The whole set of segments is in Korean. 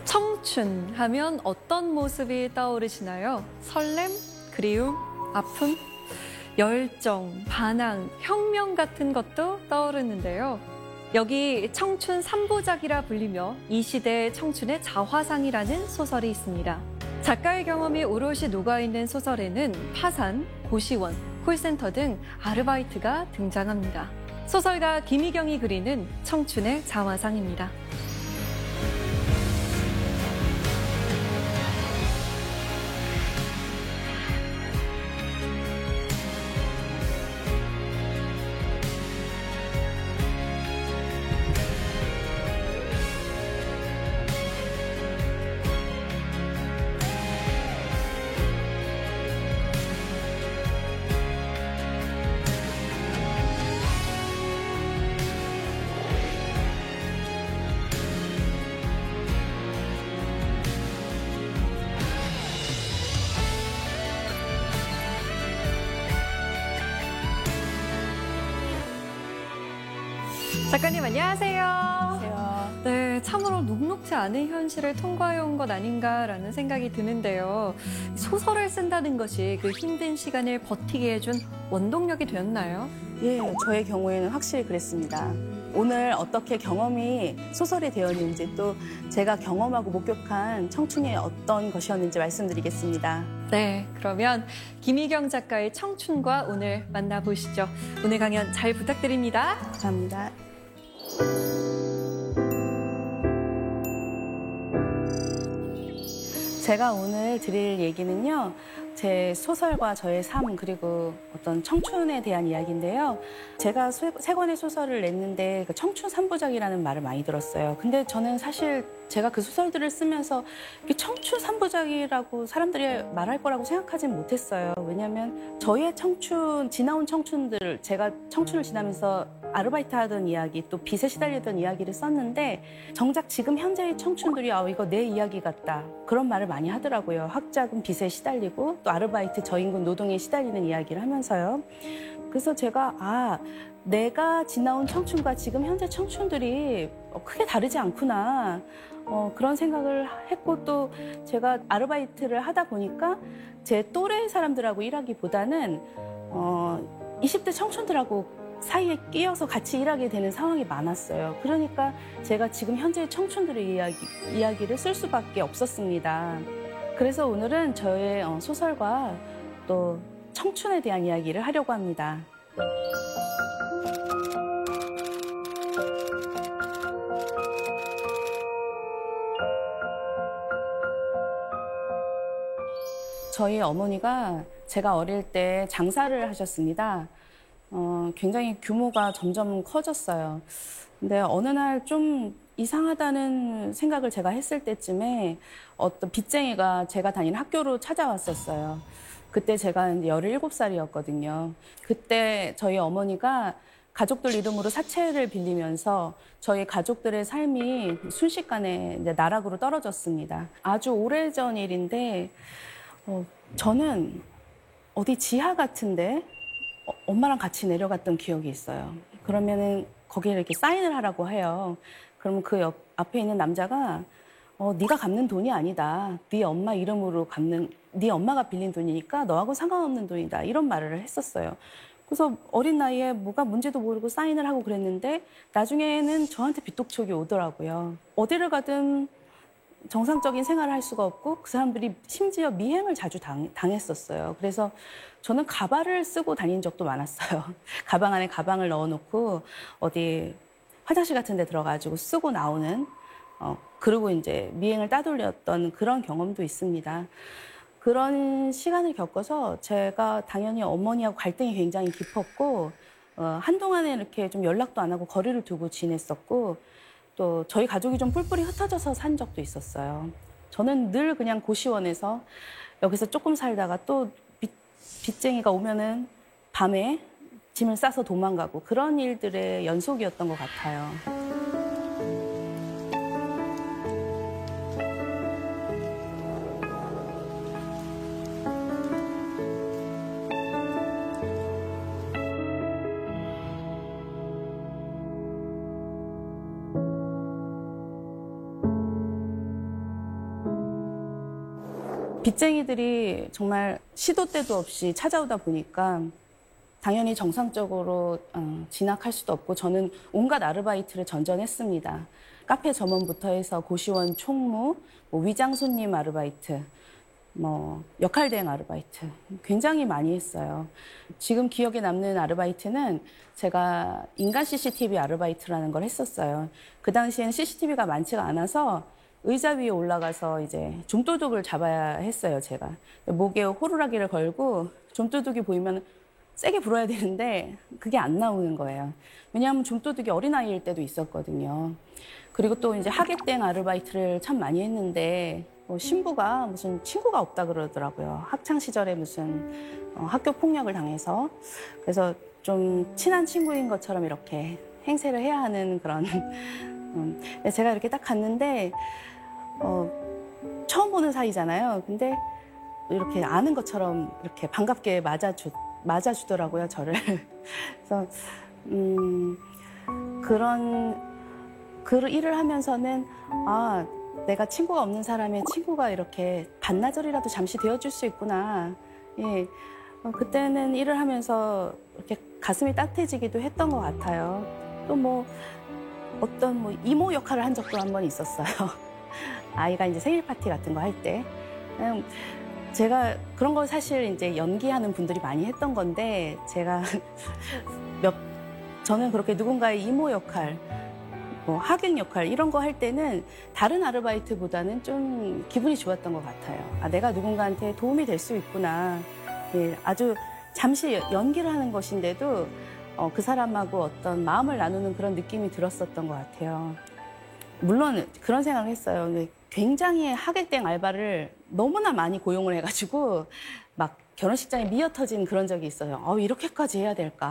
청춘 하면 어떤 모습이 떠오르시나요? 설렘, 그리움, 아픔, 열정, 반항, 혁명 같은 것도 떠오르는데요. 여기 청춘 3부작이라 불리며 이 시대의 청춘의 자화상이라는 소설이 있습니다. 작가의 경험이 오롯이 녹아있는 소설에는 파산, 고시원, 콜센터 등 아르바이트가 등장합니다. 소설가 김희경이 그리는 청춘의 자화상입니다. 작가님 안녕하세요. 안녕하세요. 네, 참으로 녹록지 않은 현실을 통과해온 것 아닌가라는 생각이 드는데요. 소설을 쓴다는 것이 그 힘든 시간을 버티게 해준 원동력이 되었나요? 예, 저의 경우에는 확실히 그랬습니다. 오늘 어떻게 경험이 소설이 되었는지 또 제가 경험하고 목격한 청춘이 어떤 것이었는지 말씀드리겠습니다. 네, 그러면 김희경 작가의 청춘과 오늘 만나보시죠. 오늘 강연 잘 부탁드립니다. 감사합니다. 제가 오늘 드릴 얘기는요, 제 소설과 저의 삶 그리고 어떤 청춘에 대한 이야기인데요. 제가 세 권의 소설을 냈는데 그 청춘 3부작이라는 말을 많이 들었어요. 근데 저는 사실 제가 그 소설들을 쓰면서 청춘 3부작이라고 사람들이 말할 거라고 생각하진 못했어요. 왜냐하면 저의 청춘, 지나온 청춘들, 제가 청춘을 지나면서 아르바이트 하던 이야기, 또 빚에 시달리던 이야기를 썼는데 정작 지금 현재의 청춘들이 이거 내 이야기 같다. 그런 말을 많이 하더라고요. 학자금 빚에 시달리고 또 아르바이트 저임금 노동에 시달리는 이야기를 하면서요. 그래서 제가 내가 지나온 청춘과 지금 현재 청춘들이 크게 다르지 않구나. 그런 생각을 했고 또 제가 아르바이트를 하다 보니까 제 또래 사람들하고 일하기보다는 20대 청춘들하고 사이에 끼어서 같이 일하게 되는 상황이 많았어요. 그러니까 제가 지금 현재 청춘들의 이야기를 쓸 수밖에 없었습니다. 그래서 오늘은 저의 소설과 또 청춘에 대한 이야기를 하려고 합니다. 저희 어머니가 제가 어릴 때 장사를 하셨습니다. 굉장히 규모가 점점 커졌어요. 근데 어느 날 좀 이상하다는 생각을 제가 했을 때쯤에 어떤 빚쟁이가 제가 다니는 학교로 찾아왔었어요. 그때 제가 이제 17살이었거든요. 그때 저희 어머니가 가족들 이름으로 사채를 빌리면서 저희 가족들의 삶이 순식간에 이제 나락으로 떨어졌습니다. 아주 오래전 일인데 저는 어디 지하 같은데 엄마랑 같이 내려갔던 기억이 있어요. 그러면은 거기에 이렇게 사인을 하라고 해요. 그러면 그 앞에 있는 남자가 네가 갚는 돈이 아니다. 네 엄마 이름으로 네 엄마가 빌린 돈이니까 너하고 상관없는 돈이다. 이런 말을 했었어요. 그래서 어린 나이에 뭐가 문제도 모르고 사인을 하고 그랬는데 나중에는 저한테 빚독촉이 오더라고요. 어디를 가든 정상적인 생활을 할 수가 없고 그 사람들이 심지어 미행을 자주 당했었어요. 그래서 저는 가발을 쓰고 다닌 적도 많았어요. 가방 안에 가방을 넣어놓고 어디 화장실 같은 데 들어가지고 쓰고 나오는 그리고 이제 미행을 따돌렸던 그런 경험도 있습니다. 그런 시간을 겪어서 제가 당연히 어머니하고 갈등이 굉장히 깊었고 한동안에 이렇게 좀 연락도 안 하고 거리를 두고 지냈었고 또 저희 가족이 좀 뿔뿔이 흩어져서 산 적도 있었어요. 저는 늘 그냥 고시원에서 여기서 조금 살다가 또 빚쟁이가 오면은 밤에 짐을 싸서 도망가고 그런 일들의 연속이었던 것 같아요. 빚쟁이들이 정말 시도 때도 없이 찾아오다 보니까 당연히 정상적으로 진학할 수도 없고 저는 온갖 아르바이트를 전전했습니다. 카페 점원부터 해서 고시원 총무, 뭐 위장 손님 아르바이트, 뭐 역할 대행 아르바이트 굉장히 많이 했어요. 지금 기억에 남는 아르바이트는 제가 인간 CCTV 아르바이트라는 걸 했었어요. 그 당시엔 CCTV가 많지가 않아서 의자 위에 올라가서 이제 좀도둑을 잡아야 했어요, 제가. 목에 호루라기를 걸고 좀도둑이 보이면 세게 불어야 되는데 그게 안 나오는 거예요. 왜냐하면 좀도둑이 어린아이일 때도 있었거든요. 그리고 또 이제 하객대행 아르바이트를 참 많이 했는데 신부가 무슨 친구가 없다 그러더라고요. 학창 시절에 무슨 학교 폭력을 당해서. 그래서 좀 친한 친구인 것처럼 이렇게 행세를 해야 하는 그런 제가 이렇게 딱 갔는데 처음 보는 사이잖아요. 근데 이렇게 아는 것처럼 이렇게 반갑게 맞아주더라고요, 저를. 그래서 그 일을 하면서는 내가 친구가 없는 사람의 친구가 이렇게 반나절이라도 잠시 되어줄 수 있구나. 예. 그때는 일을 하면서 이렇게 가슴이 따뜻해지기도 했던 것 같아요. 또 어떤 이모 역할을 한 적도 한 번 있었어요. 아이가 이제 생일 파티 같은 거 할 때. 제가 그런 거 사실 이제 연기하는 분들이 많이 했던 건데 저는 그렇게 누군가의 이모 역할, 하객 역할 이런 거 할 때는 다른 아르바이트보다는 좀 기분이 좋았던 것 같아요. 내가 누군가한테 도움이 될 수 있구나. 예, 아주 잠시 연기를 하는 것인데도 그 사람하고 어떤 마음을 나누는 그런 느낌이 들었었던 것 같아요. 물론 그런 생각을 했어요. 굉장히 하객땡 알바를 너무나 많이 고용을 해가지고 막 결혼식장에 미어 터진 그런 적이 있어요. 이렇게까지 해야 될까?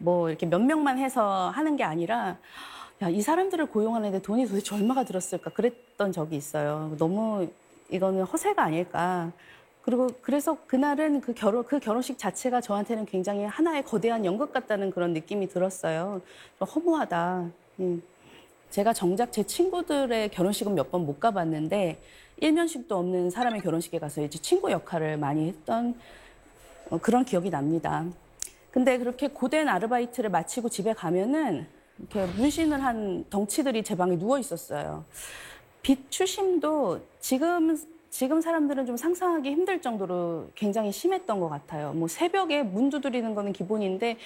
이렇게 몇 명만 해서 하는 게 아니라 이 사람들을 고용하는데 돈이 도대체 얼마가 들었을까? 그랬던 적이 있어요. 너무 이거는 허세가 아닐까? 그래서 그날은 그 결혼식 자체가 저한테는 굉장히 하나의 거대한 연극 같다는 그런 느낌이 들었어요. 허무하다. 제가 정작 제 친구들의 결혼식은 몇 번 못 가봤는데 일면식도 없는 사람의 결혼식에 가서 이제 친구 역할을 많이 했던 그런 기억이 납니다. 근데 그렇게 고된 아르바이트를 마치고 집에 가면은 이렇게 문신을 한 덩치들이 제 방에 누워 있었어요. 빚 추심도 지금 사람들은 좀 상상하기 힘들 정도로 굉장히 심했던 것 같아요. 새벽에 문 두드리는 거는 기본인데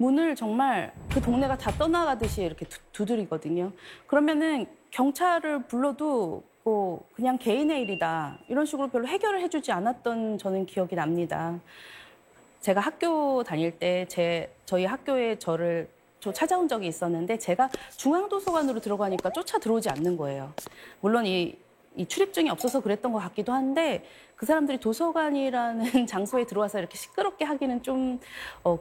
문을 정말 그 동네가 다 떠나가듯이 이렇게 두드리거든요. 그러면은 경찰을 불러도 그냥 개인의 일이다 이런 식으로 별로 해결을 해주지 않았던 저는 기억이 납니다. 제가 학교 다닐 때 저희 학교에 저를 찾아온 적이 있었는데 제가 중앙도서관으로 들어가니까 쫓아 들어오지 않는 거예요. 물론 이 출입증이 없어서 그랬던 것 같기도 한데 그 사람들이 도서관이라는 장소에 들어와서 이렇게 시끄럽게 하기는 좀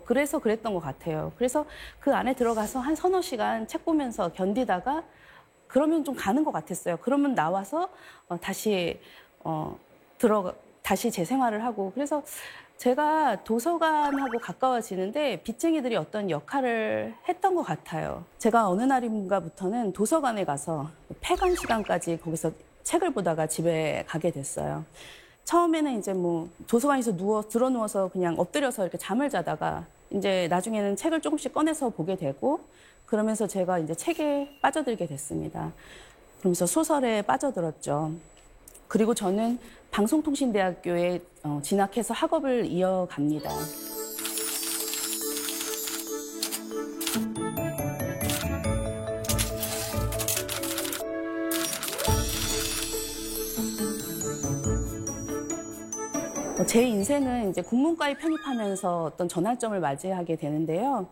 그래서 그랬던 것 같아요. 그래서 그 안에 들어가서 한 서너 시간 책 보면서 견디다가 그러면 좀 가는 것 같았어요. 그러면 나와서 다시 제 생활을 하고 그래서 제가 도서관하고 가까워지는데 빚쟁이들이 어떤 역할을 했던 것 같아요. 제가 어느 날인가부터는 도서관에 가서 폐관 시간까지 거기서 책을 보다가 집에 가게 됐어요. 처음에는 이제 도서관에서 드러 누워서 그냥 엎드려서 이렇게 잠을 자다가 이제 나중에는 책을 조금씩 꺼내서 보게 되고 그러면서 제가 이제 책에 빠져들게 됐습니다. 그러면서 소설에 빠져들었죠. 그리고 저는 방송통신대학교에 진학해서 학업을 이어갑니다. 제 인생은 이제 국문과에 편입하면서 어떤 전환점을 맞이하게 되는데요.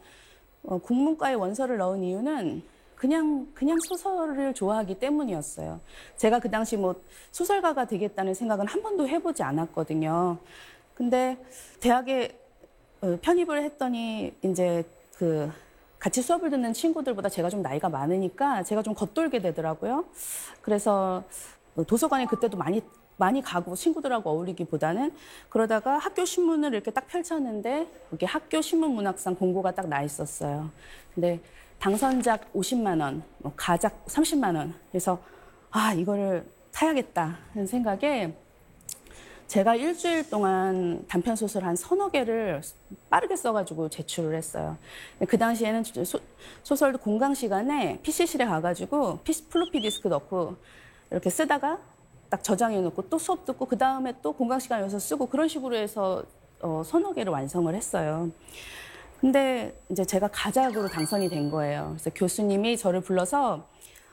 국문과에 원서를 넣은 이유는 그냥 소설을 좋아하기 때문이었어요. 제가 그 당시 소설가가 되겠다는 생각은 한 번도 해보지 않았거든요. 근데 대학에 편입을 했더니 이제 같이 수업을 듣는 친구들보다 제가 좀 나이가 많으니까 제가 좀 겉돌게 되더라고요. 그래서 도서관에 그때도 많이 가고 친구들하고 어울리기보다는 그러다가 학교 신문을 이렇게 딱 펼쳤는데 여기 학교 신문문학상 공고가 딱 나 있었어요. 근데 당선작 50만 원, 가작 30만 원. 그래서 이거를 타야겠다 하는 생각에 제가 일주일 동안 단편 소설 한 서너 개를 빠르게 써가지고 제출을 했어요. 그 당시에는 소설도 공강 시간에 PC실에 가가지고 플로피 디스크 넣고 이렇게 쓰다가 딱 저장해 놓고 또 수업 듣고 그 다음에 또 공강 시간에 와서 쓰고 그런 식으로 해서 서너 개를 완성을 했어요. 근데 이제 제가 가작으로 당선이 된 거예요. 그래서 교수님이 저를 불러서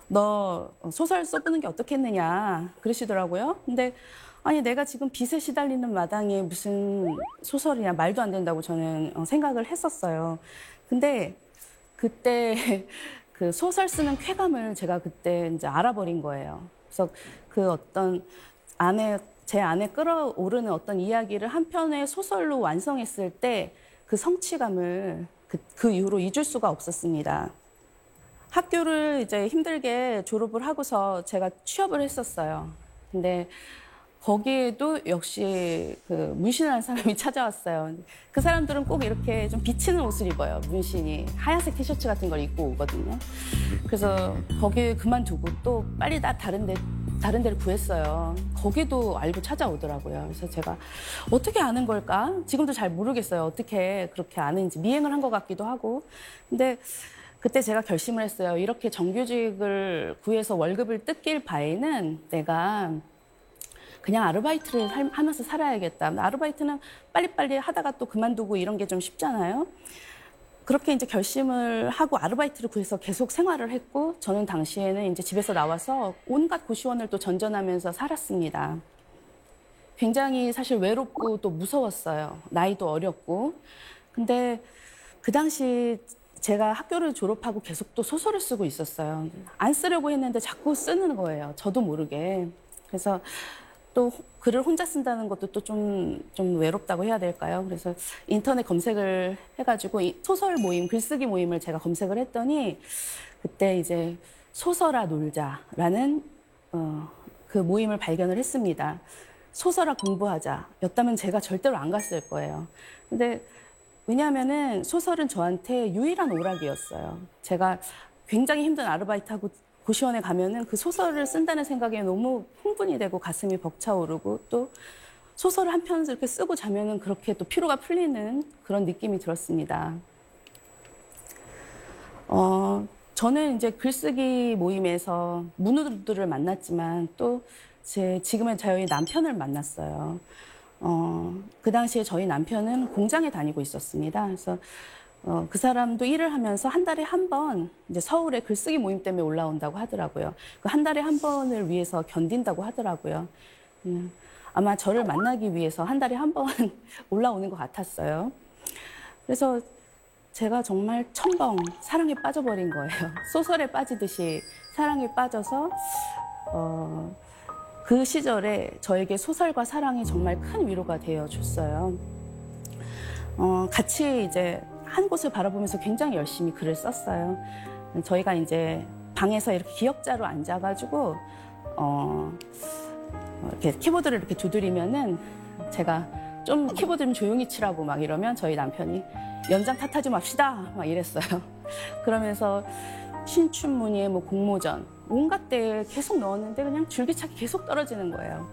너 소설 써보는 게 어떻겠느냐 그러시더라고요. 근데 아니 내가 지금 빚에 시달리는 마당에 무슨 소설이냐 말도 안 된다고 저는 생각을 했었어요. 근데 그때 그 소설 쓰는 쾌감을 제가 그때 이제 알아버린 거예요. 그래서 그 어떤 제 안에 끌어오르는 어떤 이야기를 한 편의 소설로 완성했을 때 그 성취감을 그 이후로 잊을 수가 없었습니다. 학교를 이제 힘들게 졸업을 하고서 제가 취업을 했었어요. 근데 거기에도 역시 그 문신을 한 사람이 찾아왔어요. 그 사람들은 꼭 이렇게 좀 비치는 옷을 입어요. 문신이 하얀색 티셔츠 같은 걸 입고 오거든요. 그래서 거기 그만두고 또 빨리 다른 데를 구했어요. 거기도 알고 찾아오더라고요. 그래서 제가 어떻게 아는 걸까? 지금도 잘 모르겠어요. 어떻게 그렇게 아는지 미행을 한 것 같기도 하고. 근데 그때 제가 결심을 했어요. 이렇게 정규직을 구해서 월급을 뜯길 바에는 내가 그냥 아르바이트를 하면서 살아야겠다. 아르바이트는 빨리빨리 하다가 또 그만두고 이런 게 좀 쉽잖아요. 그렇게 이제 결심을 하고 아르바이트를 구해서 계속 생활을 했고, 저는 당시에는 이제 집에서 나와서 온갖 고시원을 또 전전하면서 살았습니다. 굉장히 사실 외롭고 또 무서웠어요. 나이도 어렸고. 근데 그 당시 제가 학교를 졸업하고 계속 또 소설을 쓰고 있었어요. 안 쓰려고 했는데 자꾸 쓰는 거예요. 저도 모르게. 그래서 또 글을 혼자 쓴다는 것도 또 좀 외롭다고 해야 될까요? 그래서 인터넷 검색을 해가지고 소설 모임, 글쓰기 모임을 제가 검색을 했더니 그때 이제 소설아 놀자라는 그 모임을 발견을 했습니다. 소설아 공부하자 였다면 제가 절대로 안 갔을 거예요. 근데 왜냐하면은 소설은 저한테 유일한 오락이었어요. 제가 굉장히 힘든 아르바이트하고 고시원에 가면은 그 소설을 쓴다는 생각에 너무 흥분이 되고 가슴이 벅차오르고 또 소설을 한 편 이렇게 쓰고 자면은 그렇게 또 피로가 풀리는 그런 느낌이 들었습니다. 저는 이제 글쓰기 모임에서 문우들을 만났지만 또 지금의 저희 남편을 만났어요. 그 당시에 저희 남편은 공장에 다니고 있었습니다. 그래서 그 사람도 일을 하면서 한 달에 한 번 이제 서울에 글쓰기 모임 때문에 올라온다고 하더라고요. 그 한 달에 한 번을 위해서 견딘다고 하더라고요. 아마 저를 만나기 위해서 한 달에 한 번 올라오는 것 같았어요. 그래서 제가 정말 첨벙 사랑에 빠져버린 거예요. 소설에 빠지듯이 사랑에 빠져서 그 시절에 저에게 소설과 사랑이 정말 큰 위로가 되어줬어요. 같이 이제 한 곳을 바라보면서 굉장히 열심히 글을 썼어요. 저희가 이제 방에서 이렇게 기역자로 앉아가지고 이렇게 키보드를 이렇게 두드리면은 제가 좀 키보드 좀 조용히 치라고 막 이러면 저희 남편이 연장 탓하지 맙시다 막 이랬어요. 그러면서 신춘문예, 뭐 공모전 온갖 데 계속 넣었는데 그냥 줄기차게 계속 떨어지는 거예요.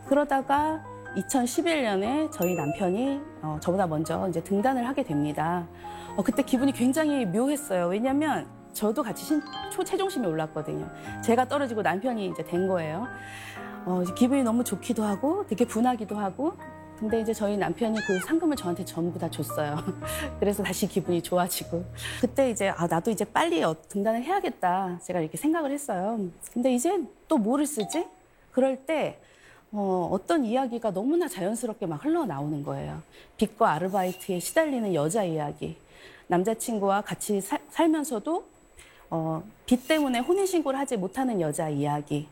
그러다가 2011년에 저희 남편이 저보다 먼저 이제 등단을 하게 됩니다. 그때 기분이 굉장히 묘했어요. 왜냐하면 저도 같이 최종심에 올랐거든요. 제가 떨어지고 남편이 이제 된 거예요. 기분이 너무 좋기도 하고 되게 분하기도 하고. 근데 이제 저희 남편이 그 상금을 저한테 전부 다 줬어요. 그래서 다시 기분이 좋아지고. 그때 이제 나도 이제 빨리 등단을 해야겠다. 제가 이렇게 생각을 했어요. 근데 이제 또 뭐를 쓰지? 그럴 때 어떤 이야기가 너무나 자연스럽게 막 흘러나오는 거예요. 빚과 아르바이트에 시달리는 여자 이야기. 남자친구와 같이 살면서도 빚 때문에 혼인신고를 하지 못하는 여자 이야기.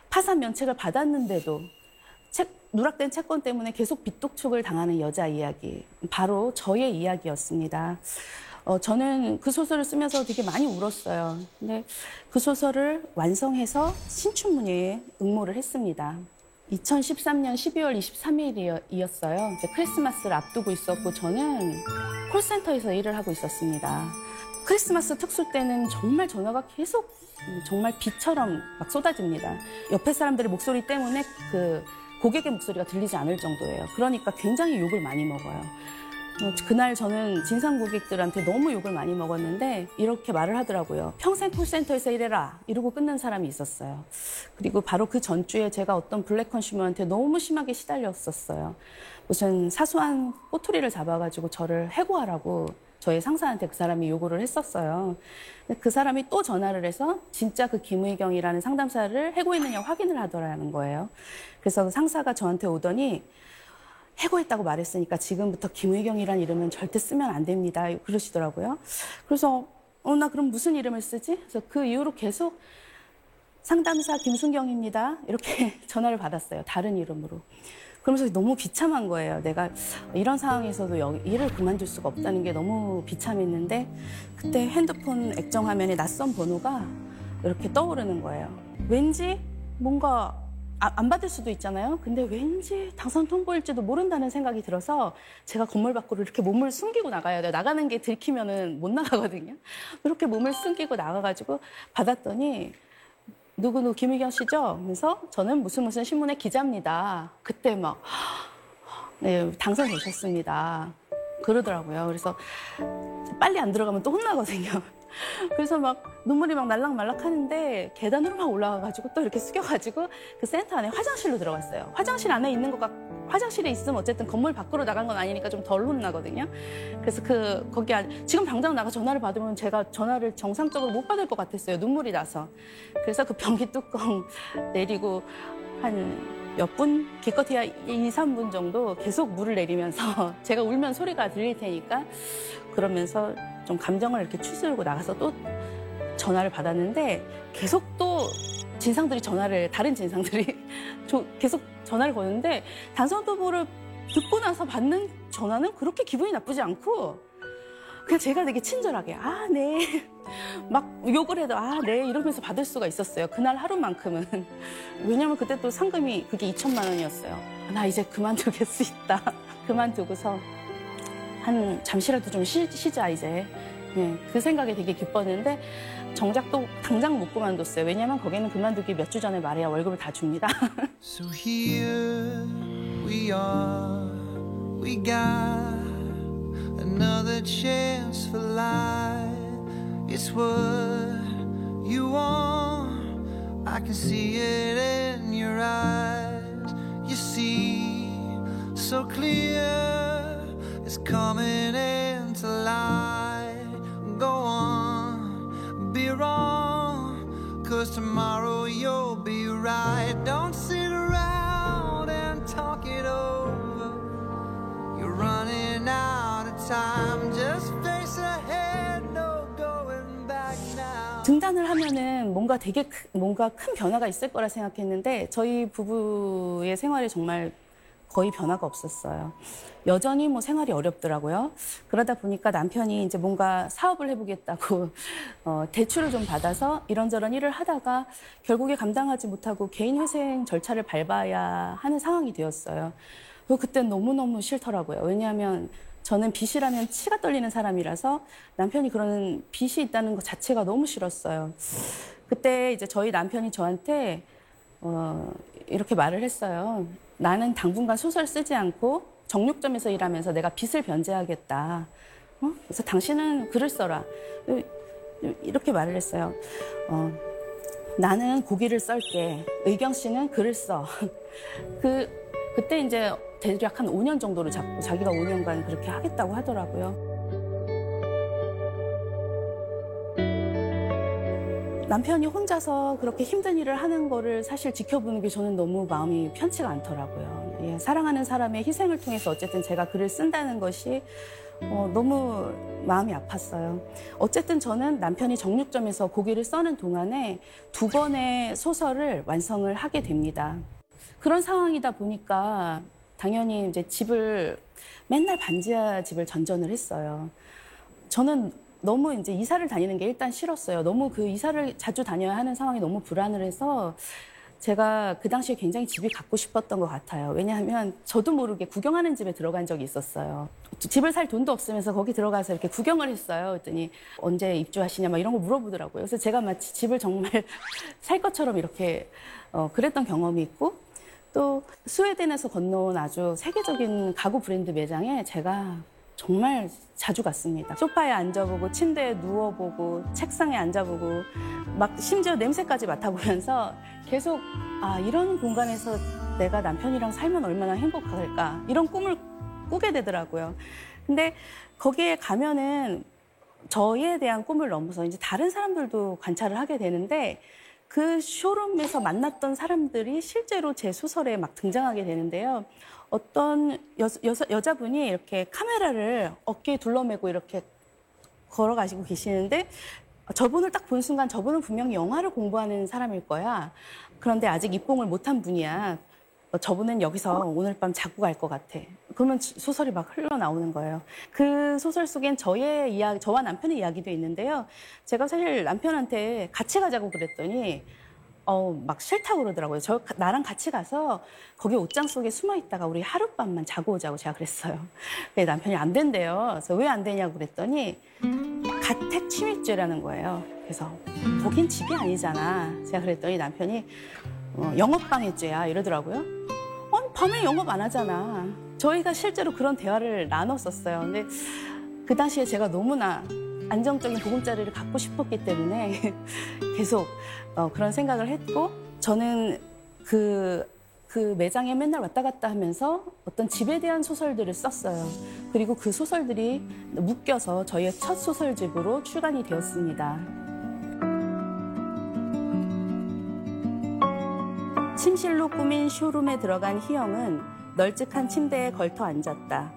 파산 면책을 받았는데도 누락된 채권 때문에 계속 빚 독촉을 당하는 여자 이야기. 바로 저의 이야기였습니다. 저는 그 소설을 쓰면서 되게 많이 울었어요. 근데 그 소설을 완성해서 신춘문예에 응모를 했습니다. 2013년 12월 23일이었어요. 이제 크리스마스를 앞두고 있었고 저는 콜센터에서 일을 하고 있었습니다. 크리스마스 특수 때는 정말 전화가 계속 정말 비처럼 막 쏟아집니다. 옆에 사람들의 목소리 때문에 그 고객의 목소리가 들리지 않을 정도예요. 그러니까 굉장히 욕을 많이 먹어요. 그날 저는 진상 고객들한테 너무 욕을 많이 먹었는데 이렇게 말을 하더라고요. 평생 콜센터에서 일해라 이러고 끊는 사람이 있었어요. 그리고 바로 그 전주에 제가 어떤 블랙 컨슈머한테 너무 심하게 시달렸었어요. 무슨 사소한 꼬투리를 잡아가지고 저를 해고하라고 저희 상사한테 그 사람이 요구를 했었어요. 근데 그 사람이 또 전화를 해서 진짜 그 김의경이라는 상담사를 해고했느냐 확인을 하더라는 거예요. 그래서 상사가 저한테 오더니 해고했다고 말했으니까 지금부터 김의경이라는 이름은 절대 쓰면 안 됩니다. 그러시더라고요. 그래서 나 그럼 무슨 이름을 쓰지? 그래서 그 이후로 계속 상담사 김순경입니다. 이렇게 전화를 받았어요. 다른 이름으로. 그러면서 너무 비참한 거예요. 내가 이런 상황에서도 일을 그만둘 수가 없다는 게 너무 비참했는데 그때 핸드폰 액정 화면에 낯선 번호가 이렇게 떠오르는 거예요. 왠지 뭔가 안 받을 수도 있잖아요. 근데 왠지 당선 통보일지도 모른다는 생각이 들어서 제가 건물 밖으로 이렇게 몸을 숨기고 나가야 돼요. 나가는 게 들키면은 못 나가거든요. 이렇게 몸을 숨기고 나가가지고 받았더니 누구 김의경 씨죠? 그래서 저는 무슨 신문의 기자입니다. 그때 막 네, 당선되셨습니다. 그러더라고요. 그래서 빨리 안 들어가면 또 혼나거든요. 그래서 막 눈물이 막 날락말락 하는데 계단으로 막 올라가가지고 또 이렇게 숙여가지고 그 센터 안에 화장실로 들어갔어요. 화장실 안에 있는 거가 화장실에 있으면 어쨌든 건물 밖으로 나간 건 아니니까 좀 덜 혼나거든요. 그래서 거기 지금 당장 나가 전화를 받으면 제가 전화를 정상적으로 못 받을 것 같았어요. 눈물이 나서. 그래서 그 변기 뚜껑 내리고 한 몇 분, 기껏해야 2, 3분 정도 계속 물을 내리면서 제가 울면 소리가 들릴 테니까 그러면서 좀 감정을 이렇게 추스르고 나가서 또 전화를 받았는데 계속 또 다른 진상들이 계속 전화를 거는데 당선 후보를 듣고 나서 받는 전화는 그렇게 기분이 나쁘지 않고 그냥 제가 되게 친절하게 네. 막 욕을 해도 네 이러면서 받을 수가 있었어요. 그날 하루만큼은. 왜냐면 그때 또 상금이 그게 2천만 원이었어요. 나 이제 그만두겠다. 그만두고서 잠시라도 좀 쉬자 이제. 네, 그 생각에 되게 기뻤는데 정작 또 당장 못 그만뒀어요. 왜냐면 거기는 그만두기 몇 주 전에 말해야 월급을 다 줍니다. So here we are, we got another chance for life. It's what you want, I can see it in your eyes. You see so clear, it's coming into light. Go on, be wrong, 'cause tomorrow you'll be right. Don't sit around and talk it over. You're running out of time. Just face ahead, no going back now. 등단을 하면은 뭔가 큰 변화가 있을 거라 생각했는데 저희 부부의 생활이 정말 거의 변화가 없었어요. 여전히 생활이 어렵더라고요. 그러다 보니까 남편이 이제 뭔가 사업을 해보겠다고 대출을 좀 받아서 이런저런 일을 하다가 결국에 감당하지 못하고 개인회생 절차를 밟아야 하는 상황이 되었어요. 그때 너무너무 싫더라고요. 왜냐하면 저는 빚이라면 치가 떨리는 사람이라서 남편이 그런 빚이 있다는 것 자체가 너무 싫었어요. 그때 이제 저희 남편이 저한테 이렇게 말을 했어요. 나는 당분간 소설 쓰지 않고 정육점에서 일하면서 내가 빚을 변제하겠다. 그래서 당신은 글을 써라. 이렇게 말을 했어요. 나는 고기를 썰게. 의경 씨는 글을 써. 그때 이제 대략 한 5년 정도를 잡고 자기가 5년간 그렇게 하겠다고 하더라고요. 남편이 혼자서 그렇게 힘든 일을 하는 거를 사실 지켜보는 게 저는 너무 마음이 편치가 않더라고요. 예, 사랑하는 사람의 희생을 통해서 어쨌든 제가 글을 쓴다는 것이 너무 마음이 아팠어요. 어쨌든 저는 남편이 정육점에서 고기를 써는 동안에 2권의 소설을 완성을 하게 됩니다. 그런 상황이다 보니까 당연히 이제 맨날 반지하 집을 전전을 했어요. 저는 너무 이제 이사를 다니는 게 일단 싫었어요. 너무 그 이사를 자주 다녀야 하는 상황이 너무 불안을 해서 제가 그 당시에 굉장히 집이 갖고 싶었던 것 같아요. 왜냐하면 저도 모르게 구경하는 집에 들어간 적이 있었어요. 집을 살 돈도 없으면서 거기 들어가서 이렇게 구경을 했어요. 그랬더니 언제 입주하시냐 막 이런 거 물어보더라고요. 그래서 제가 마치 집을 정말 살 것처럼 이렇게 그랬던 경험이 있고 또 스웨덴에서 건너온 아주 세계적인 가구 브랜드 매장에 제가 정말 자주 갔습니다. 소파에 앉아보고 침대에 누워보고 책상에 앉아보고 막 심지어 냄새까지 맡아보면서 계속 이런 공간에서 내가 남편이랑 살면 얼마나 행복할까 이런 꿈을 꾸게 되더라고요. 근데 거기에 가면은 저에 대한 꿈을 넘어서 이제 다른 사람들도 관찰을 하게 되는데 그 쇼룸에서 만났던 사람들이 실제로 제 소설에 막 등장하게 되는데요. 어떤 여자분이 이렇게 카메라를 어깨에 둘러매고 이렇게 걸어가시고 계시는데 저분을 딱 본 순간 저분은 분명히 영화를 공부하는 사람일 거야. 그런데 아직 입봉을 못한 분이야. 저분은 여기서 오늘 밤 자고 갈 것 같아. 그러면 소설이 막 흘러나오는 거예요. 그 소설 속엔 저의 이야기, 저와 남편의 이야기도 있는데요. 제가 사실 남편한테 같이 가자고 그랬더니 막 싫다고 그러더라고요. 나랑 같이 가서 거기 옷장 속에 숨어 있다가 우리 하룻밤만 자고 오자고 제가 그랬어요. 근데 남편이 안 된대요. 그래서 왜 안 되냐고 그랬더니 가택 침입죄라는 거예요. 그래서 거긴 집이 아니잖아. 제가 그랬더니 남편이 영업방해죄야 이러더라고요. 밤에 영업 안 하잖아. 저희가 실제로 그런 대화를 나눴었어요. 근데 그 당시에 제가 너무나 안정적인 보금자리를 갖고 싶었기 때문에 계속 그런 생각을 했고 저는 그 매장에 맨날 왔다 갔다 하면서 어떤 집에 대한 소설들을 썼어요. 그리고 그 소설들이 묶여서 저희의 첫 소설집으로 출간이 되었습니다. 침실로 꾸민 쇼룸에 들어간 희영은 널찍한 침대에 걸터 앉았다.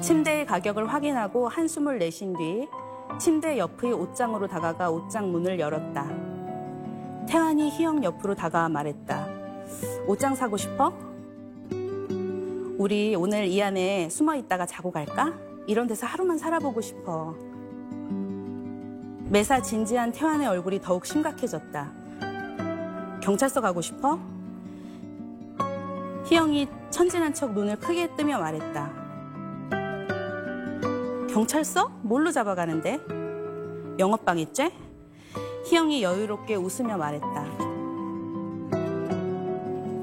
침대의 가격을 확인하고 한숨을 내쉰 뒤 침대 옆의 옷장으로 다가가 옷장 문을 열었다. 태환이 희영 옆으로 다가와 말했다. 옷장 사고 싶어? 우리 오늘 이 안에 숨어 있다가 자고 갈까? 이런 데서 하루만 살아보고 싶어. 매사 진지한 태환의 얼굴이 더욱 심각해졌다. 경찰서 가고 싶어? 희영이 천진한 척 눈을 크게 뜨며 말했다. 경찰서? 뭘로 잡아가는데? 영업방해죄? 희영이 여유롭게 웃으며 말했다.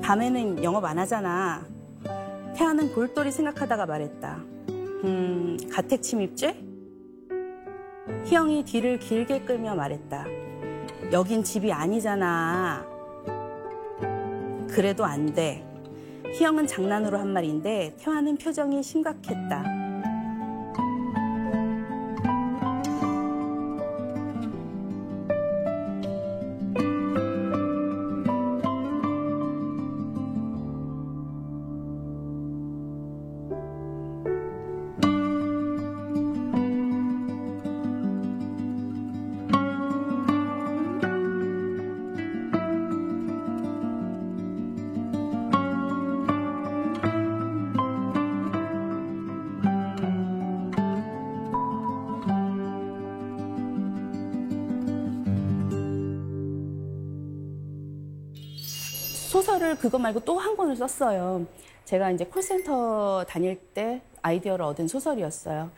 밤에는 영업 안 하잖아. 태아는 골똘히 생각하다가 말했다. 가택침입죄? 희영이 뒤를 길게 끌며 말했다. 여긴 집이 아니잖아. 그래도 안 돼. 희영은 장난으로 한 말인데 태화는 표정이 심각했다. 소설을 그거 말고 또 한 권을 썼어요. 제가 이제 콜센터 다닐 때 아이디어를 얻은 소설이었어요.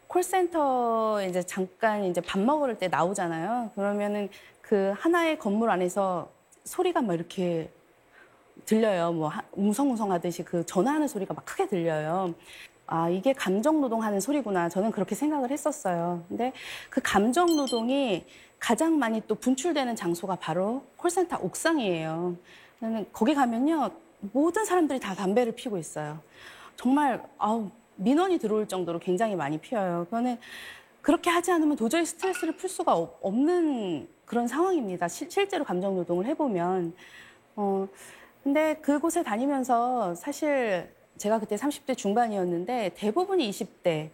콜센터 이제 잠깐 이제 밥 먹을 때 나오잖아요. 그러면은 그 하나의 건물 안에서 소리가 막 이렇게 들려요. 뭐 웅성웅성 하듯이 그 전화하는 소리가 막 크게 들려요. 이게 감정 노동하는 소리구나. 저는 그렇게 생각을 했었어요. 근데 그 감정 노동이 가장 많이 또 분출되는 장소가 바로 콜센터 옥상이에요. 거기 가면요, 모든 사람들이 다 담배를 피우고 있어요. 정말 민원이 들어올 정도로 굉장히 많이 피워요. 그거는 그렇게 하지 않으면 도저히 스트레스를 풀 수가 없는 그런 상황입니다. 실제로 감정 노동을 해보면. 근데 그곳에 다니면서 사실 제가 그때 30대 중반이었는데 대부분이 20대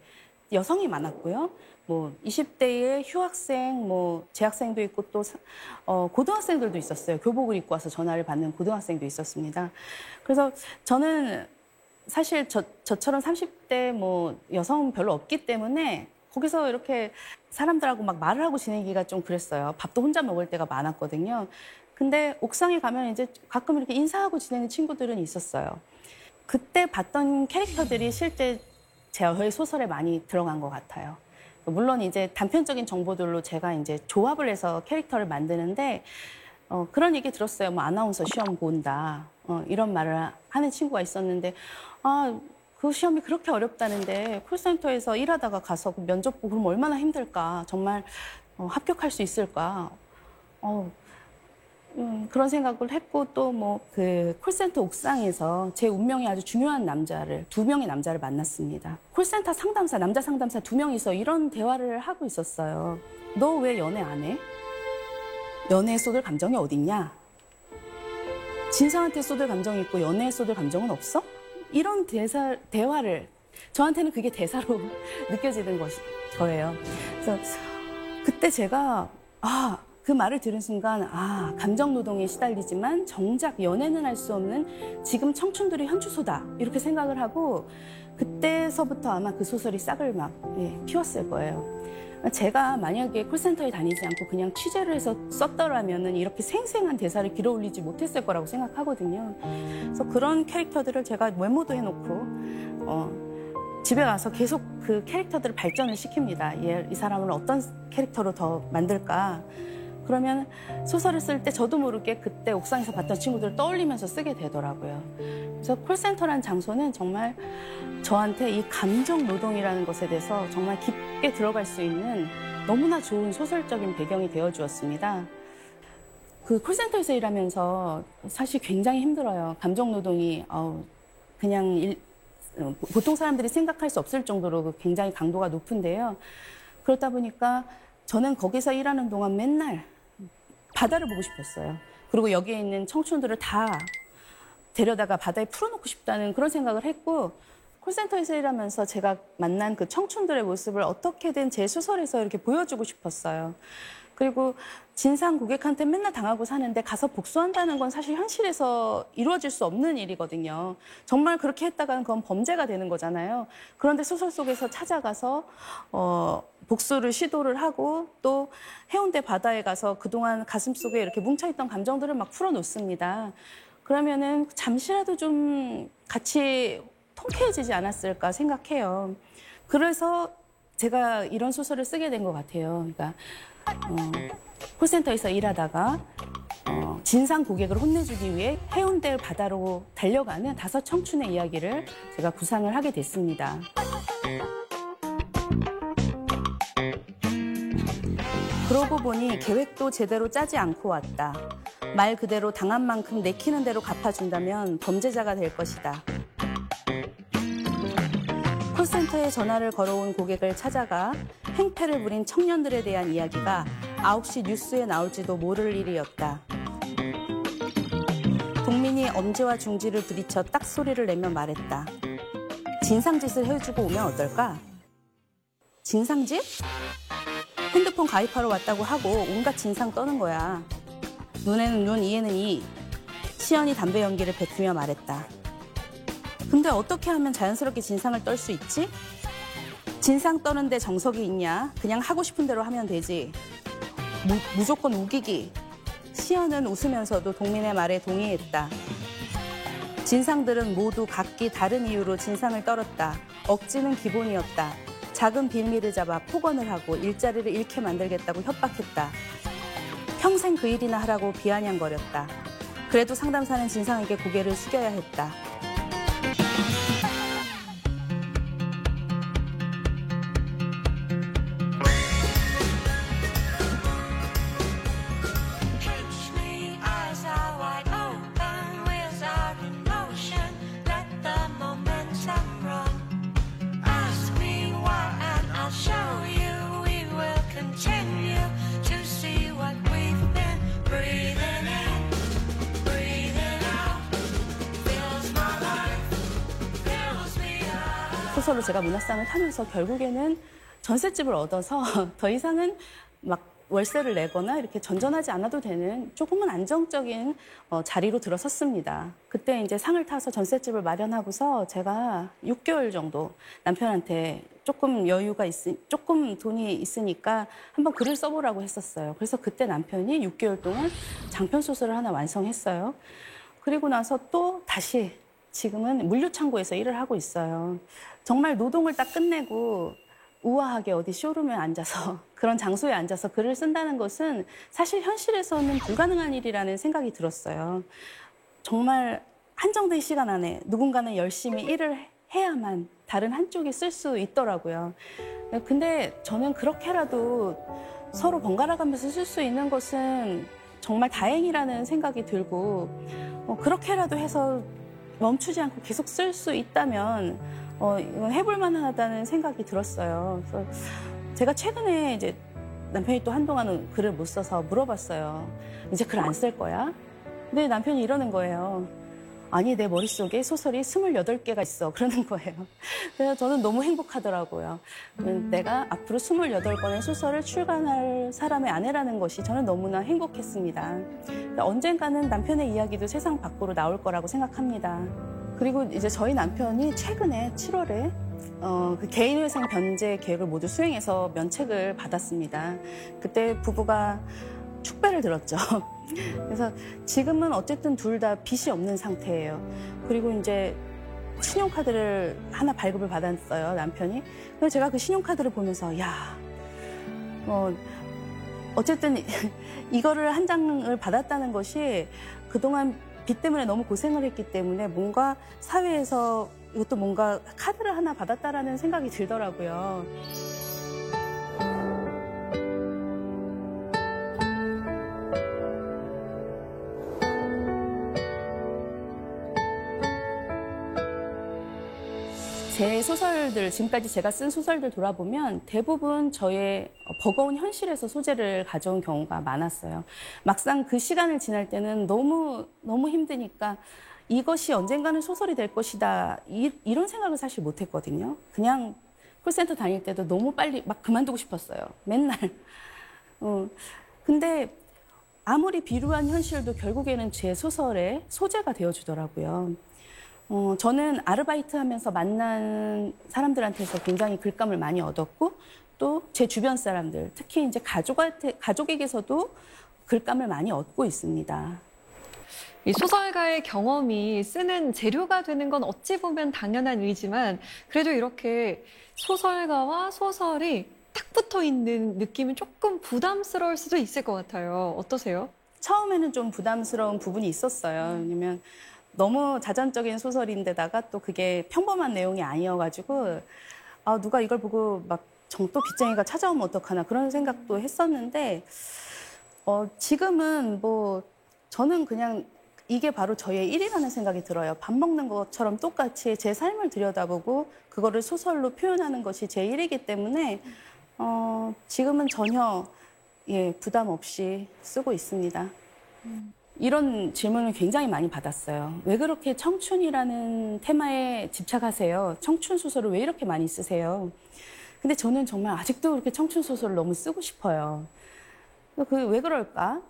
여성이 많았고요. 뭐 20대의 휴학생, 뭐 재학생도 있고 또 고등학생들도 있었어요. 교복을 입고 와서 전화를 받는 고등학생도 있었습니다. 그래서 저는 사실 저처럼 30대 뭐 여성 별로 없기 때문에 거기서 이렇게 사람들하고 막 말을 하고 지내기가 좀 그랬어요. 밥도 혼자 먹을 때가 많았거든요. 근데 옥상에 가면 이제 가끔 이렇게 인사하고 지내는 친구들은 있었어요. 그때 봤던 캐릭터들이 실제 저의 소설에 많이 들어간 것 같아요. 물론 이제 단편적인 정보들로 제가 이제 조합을 해서 캐릭터를 만드는데 그런 얘기 들었어요. 뭐 아나운서 시험 본다. 이런 말을 하는 친구가 있었는데 그 시험이 그렇게 어렵다는데 콜센터에서 일하다가 가서 그 면접 보고 그럼 얼마나 힘들까. 정말 합격할 수 있을까. 그런 생각을 했고 또 뭐 그 콜센터 옥상에서 제 운명이 아주 중요한 두 명의 남자를 만났습니다. 콜센터 상담사, 남자 상담사 2명이서 이런 대화를 하고 있었어요. 너 왜 연애 안 해? 연애에 쏟을 감정이 어딨냐? 진상한테 쏟을 감정이 있고 연애에 쏟을 감정은 없어? 이런 대화를 저한테는 그게 대사로 느껴지는 거예요. 그래서 그때 제가 그 말을 들은 순간 감정 노동에 시달리지만 정작 연애는 할 수 없는 지금 청춘들의 현주소다 이렇게 생각을 하고 그때서부터 아마 그 소설이 싹을 막 피웠을 거예요. 제가 만약에 콜센터에 다니지 않고 그냥 취재를 해서 썼더라면은 이렇게 생생한 대사를 길어올리지 못했을 거라고 생각하거든요. 그래서 그런 캐릭터들을 제가 메모도 해놓고 집에 가서 계속 그 캐릭터들을 발전을 시킵니다. 이 사람을 어떤 캐릭터로 더 만들까. 그러면 소설을 쓸 때 저도 모르게 그때 옥상에서 봤던 친구들을 떠올리면서 쓰게 되더라고요. 그래서 콜센터라는 장소는 정말 저한테 이 감정 노동이라는 것에 대해서 정말 깊게 들어갈 수 있는 너무나 좋은 소설적인 배경이 되어 주었습니다. 그 콜센터에서 일하면서 사실 굉장히 힘들어요. 감정 노동이 그냥 보통 사람들이 생각할 수 없을 정도로 굉장히 강도가 높은데요. 그렇다 보니까 저는 거기서 일하는 동안 맨날 바다를 보고 싶었어요. 그리고 여기에 있는 청춘들을 다 데려다가 바다에 풀어놓고 싶다는 그런 생각을 했고 콜센터에서 일하면서 제가 만난 그 청춘들의 모습을 어떻게든 제 소설에서 이렇게 보여주고 싶었어요. 그리고 진상 고객한테 맨날 당하고 사는데 가서 복수한다는 건 사실 현실에서 이루어질 수 없는 일이거든요. 정말 그렇게 했다가는 그건 범죄가 되는 거잖아요. 그런데 소설 속에서 찾아가서 복수를 시도를 하고 또 해운대 바다에 가서 그동안 가슴속에 이렇게 뭉쳐있던 감정들을 막 풀어놓습니다. 그러면은 잠시라도 좀 같이 통쾌해지지 않았을까 생각해요. 그래서 제가 이런 소설을 쓰게 된 것 같아요. 그러니까 콜센터에서 일하다가 진상 고객을 혼내주기 위해 해운대 바다로 달려가는 5 청춘의 이야기를 제가 구상을 하게 됐습니다. 그러고 보니 계획도 제대로 짜지 않고 왔다. 말 그대로 당한 만큼 내키는 대로 갚아준다면 범죄자가 될 것이다. 콜센터에 전화를 걸어온 고객을 찾아가 행패를 부린 청년들에 대한 이야기가 9시 뉴스에 나올지도 모를 일이었다. 동민이 엄지와 중지를 부딪혀 딱 소리를 내며 말했다. 진상짓을 해주고 오면 어떨까? 진상짓? 핸드폰 가입하러 왔다고 하고 온갖 진상 떠는 거야. 눈에는 눈, 이에는 이. 시연이 담배 연기를 뱉으며 말했다. 근데 어떻게 하면 자연스럽게 진상을 떨 수 있지? 진상 떠는데 정석이 있냐? 그냥 하고 싶은 대로 하면 되지. 무조건 우기기. 시연은 웃으면서도 동민의 말에 동의했다. 진상들은 모두 각기 다른 이유로 진상을 떨었다. 억지는 기본이었다. 작은 빌미를 잡아 폭언을 하고 일자리를 잃게 만들겠다고 협박했다. 평생 그 일이나 하라고 비아냥거렸다. 그래도 상담사는 진상에게 고개를 숙여야 했다. 소설로 제가 문학상을 타면서 결국에는 전셋집을 얻어서 더 이상은 막 월세를 내거나 이렇게 전전하지 않아도 되는 조금은 안정적인 자리로 들어섰습니다. 그때 이제 상을 타서 전셋집을 마련하고서 제가 6개월 정도 남편한테 조금 조금 돈이 있으니까 한번 글을 써보라고 했었어요. 그래서 그때 남편이 6개월 동안 장편 소설을 하나 완성했어요. 그리고 나서 또 다시 지금은 물류창고에서 일을 하고 있어요. 정말 노동을 딱 끝내고 우아하게 어디 쇼룸에 앉아서 그런 장소에 앉아서 글을 쓴다는 것은 사실 현실에서는 불가능한 일이라는 생각이 들었어요. 정말 한정된 시간 안에 누군가는 열심히 일을 해야만 다른 한쪽이 쓸 수 있더라고요. 근데 저는 그렇게라도 서로 번갈아 가면서 쓸 수 있는 것은 정말 다행이라는 생각이 들고 그렇게라도 해서 멈추지 않고 계속 쓸 수 있다면 이건 해볼 만하다는 생각이 들었어요. 그래서 제가 최근에 이제 남편이 또 한동안은 글을 못 써서 물어봤어요. 이제 글 안 쓸 거야? 근데 남편이 이러는 거예요. 아니, 내 머릿속에 소설이 28개가 있어. 그러는 거예요. 그래서 저는 너무 행복하더라고요. 내가 앞으로 28권의 소설을 출간할 사람의 아내라는 것이 저는 너무나 행복했습니다. 언젠가는 남편의 이야기도 세상 밖으로 나올 거라고 생각합니다. 그리고 이제 저희 남편이 최근에 7월에 그 개인회생 변제 계획을 모두 수행해서 면책을 받았습니다. 그때 부부가 축배를 들었죠. 그래서 지금은 어쨌든 둘 다 빚이 없는 상태예요. 그리고 이제 신용카드를 하나 발급을 받았어요, 남편이. 그래서 제가 그 신용카드를 보면서 야, 어쨌든 이거를 한 장을 받았다는 것이 그동안 빚 때문에 너무 고생을 했기 때문에 뭔가 사회에서 이것도 뭔가 카드를 하나 받았다라는 생각이 들더라고요. 제 소설들, 지금까지 제가 쓴 소설들 돌아보면 대부분 저의 버거운 현실에서 소재를 가져온 경우가 많았어요. 막상 그 시간을 지날 때는 너무 힘드니까 이것이 언젠가는 소설이 될 것이다. 이런 생각을 사실 못 했거든요. 그냥 콜센터 다닐 때도 너무 빨리 막 그만두고 싶었어요. 맨날. 근데 아무리 비루한 현실도 결국에는 제 소설의 소재가 되어주더라고요. 저는 아르바이트 하면서 만난 사람들한테서 굉장히 글감을 많이 얻었고 또 제 주변 사람들, 특히 이제 가족에게서도 글감을 많이 얻고 있습니다. 이 소설가의 경험이 쓰는 재료가 되는 건 어찌 보면 당연한 일이지만 그래도 이렇게 소설가와 소설이 딱 붙어 있는 느낌은 조금 부담스러울 수도 있을 것 같아요. 어떠세요? 처음에는 좀 부담스러운 부분이 있었어요. 왜냐면 너무 자전적인 소설인데다가 또 그게 평범한 내용이 아니어가지고 누가 이걸 보고 막 정또 빚쟁이가 찾아오면 어떡하나 그런 생각도 했었는데 지금은 뭐 저는 그냥 이게 바로 저의 일이라는 생각이 들어요. 밥 먹는 것처럼 똑같이 제 삶을 들여다보고 그거를 소설로 표현하는 것이 제 일이기 때문에 지금은 전혀 부담 없이 쓰고 있습니다. 이런 질문을 굉장히 많이 받았어요. 왜 그렇게 청춘이라는 테마에 집착하세요? 청춘 소설을 왜 이렇게 많이 쓰세요? 근데 저는 정말 아직도 그렇게 청춘 소설을 너무 쓰고 싶어요. 왜 그럴까?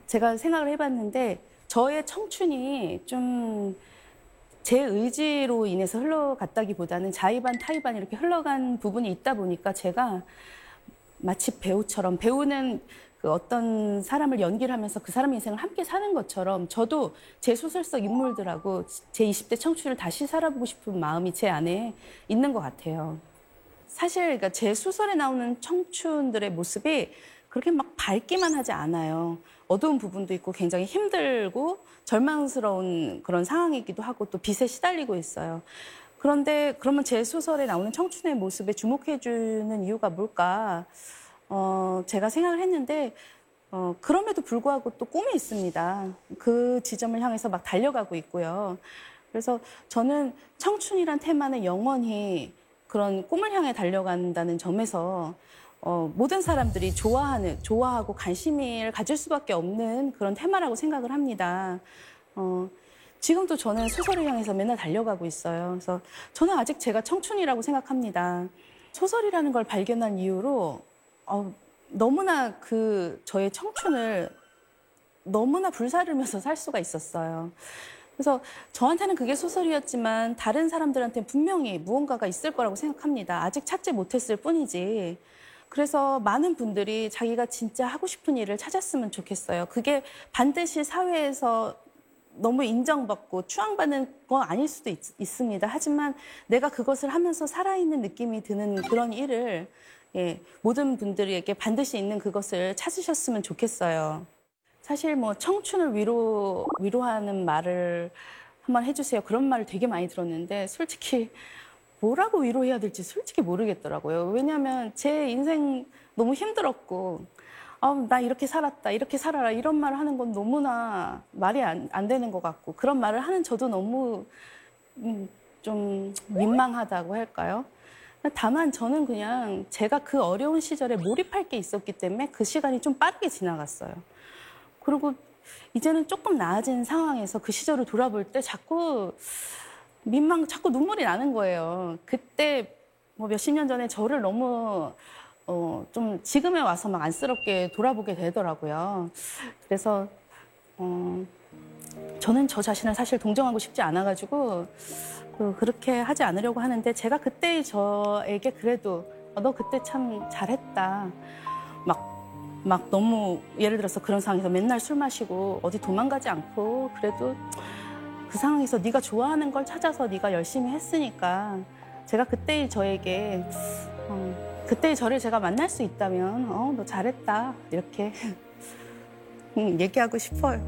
제가 생각을 해봤는데 저의 청춘이 좀 제 의지로 인해서 흘러갔다기보다는 자의반 타의반 이렇게 흘러간 부분이 있다 보니까 제가 마치 배우처럼 배우는 그 어떤 사람을 연기를 하면서 그 사람 인생을 함께 사는 것처럼 저도 제 소설 속 인물들하고 제 20대 청춘을 다시 살아보고 싶은 마음이 제 안에 있는 것 같아요. 사실 그러니까 제 소설에 나오는 청춘들의 모습이 그렇게 막 밝기만 하지 않아요. 어두운 부분도 있고 굉장히 힘들고 절망스러운 그런 상황이기도 하고 또 빚에 시달리고 있어요. 그런데 그러면 제 소설에 나오는 청춘의 모습에 주목해주는 이유가 뭘까? 제가 생각을 했는데 그럼에도 불구하고 또 꿈이 있습니다. 그 지점을 향해서 막 달려가고 있고요. 그래서 저는 청춘이란 테마는 영원히 그런 꿈을 향해 달려간다는 점에서 모든 사람들이 좋아하고 관심을 가질 수밖에 없는 그런 테마라고 생각을 합니다. 지금도 저는 소설을 향해서 맨날 달려가고 있어요. 그래서 저는 아직 제가 청춘이라고 생각합니다. 소설이라는 걸 발견한 이후로 너무나 저의 청춘을 너무나 불사르면서 살 수가 있었어요. 그래서 저한테는 그게 소설이었지만 다른 사람들한테는 분명히 무언가가 있을 거라고 생각합니다. 아직 찾지 못했을 뿐이지. 그래서 많은 분들이 자기가 진짜 하고 싶은 일을 찾았으면 좋겠어요. 그게 반드시 사회에서 너무 인정받고 추앙받는 건 아닐 수도 있습니다. 하지만 내가 그것을 하면서 살아있는 느낌이 드는 그런 일을 모든 분들에게 반드시 있는 그것을 찾으셨으면 좋겠어요. 사실 뭐 청춘을 위로하는 말을 한번 해주세요. 그런 말을 되게 많이 들었는데 솔직히 뭐라고 위로해야 될지 솔직히 모르겠더라고요. 왜냐하면 제 인생 너무 힘들었고 나 이렇게 살았다, 이렇게 살아라 이런 말을 하는 건 너무나 말이 안 되는 것 같고 그런 말을 하는 저도 너무 좀 민망하다고 할까요? 다만 저는 그냥 제가 그 어려운 시절에 몰입할 게 있었기 때문에 그 시간이 좀 빠르게 지나갔어요. 그리고 이제는 조금 나아진 상황에서 그 시절을 돌아볼 때 자꾸 눈물이 나는 거예요. 그때 뭐 몇십 년 전에 저를 너무 좀 지금에 와서 막 안쓰럽게 돌아보게 되더라고요. 그래서 저는 저 자신을 사실 동정하고 싶지 않아가지고 그렇게 하지 않으려고 하는데 제가 그때의 저에게 그래도 너 그때 참 잘했다. 막 너무 예를 들어서 그런 상황에서 맨날 술 마시고 어디 도망가지 않고 그래도 그 상황에서 네가 좋아하는 걸 찾아서 네가 열심히 했으니까 제가 그때의 저에게 그때의 저를 제가 만날 수 있다면 너 잘했다 이렇게 얘기하고 싶어요.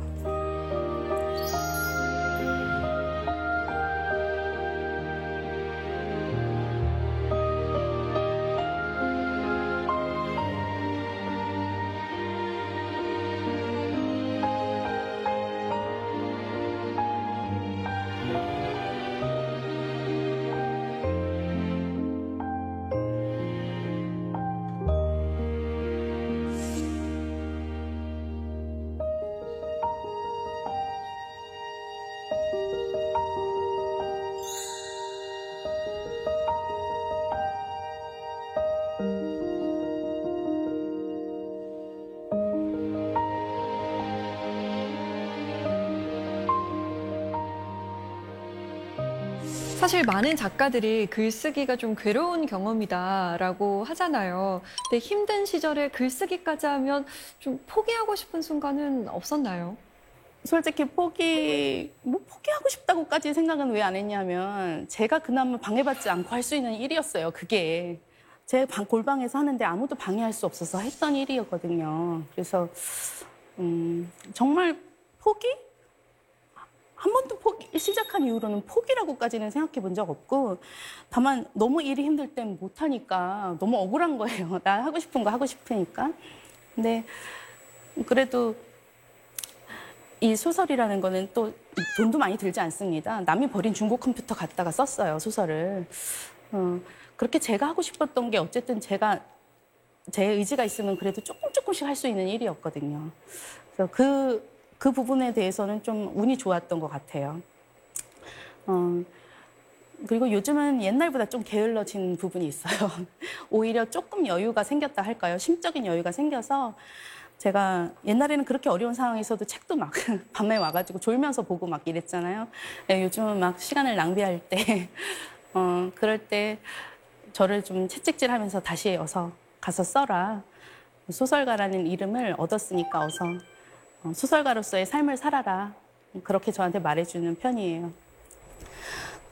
사실 많은 작가들이 글쓰기가 좀 괴로운 경험이다라고 하잖아요. 근데 힘든 시절에 글쓰기까지 하면 좀 포기하고 싶은 순간은 없었나요? 솔직히 포기하고 싶다고까지 생각은 왜 안 했냐면 제가 그나마 방해받지 않고 할 수 있는 일이었어요. 그게 제 골방에서 하는데 아무도 방해할 수 없어서 했던 일이었거든요. 그래서 정말 한 번도 시작한 이후로는 포기라고까지는 생각해 본 적 없고 다만 너무 일이 힘들 땐 못하니까 너무 억울한 거예요. 나 하고 싶은 거 하고 싶으니까. 근데 그래도 이 소설이라는 거는 또 돈도 많이 들지 않습니다. 남이 버린 중고 컴퓨터 갖다가 썼어요, 소설을. 그렇게 제가 하고 싶었던 게 어쨌든 제 의지가 있으면 그래도 조금씩 할 수 있는 일이었거든요. 그래서 그 부분에 대해서는 좀 운이 좋았던 것 같아요. 그리고 요즘은 옛날보다 좀 게을러진 부분이 있어요. 오히려 조금 여유가 생겼다 할까요? 심적인 여유가 생겨서 제가 옛날에는 그렇게 어려운 상황에서도 책도 막 밤에 와가지고 졸면서 보고 막 이랬잖아요. 네, 요즘은 막 시간을 낭비할 때, 그럴 때 저를 좀 채찍질하면서 다시 어서 가서 써라. 소설가라는 이름을 얻었으니까 어서 소설가로서의 삶을 살아라. 그렇게 저한테 말해주는 편이에요.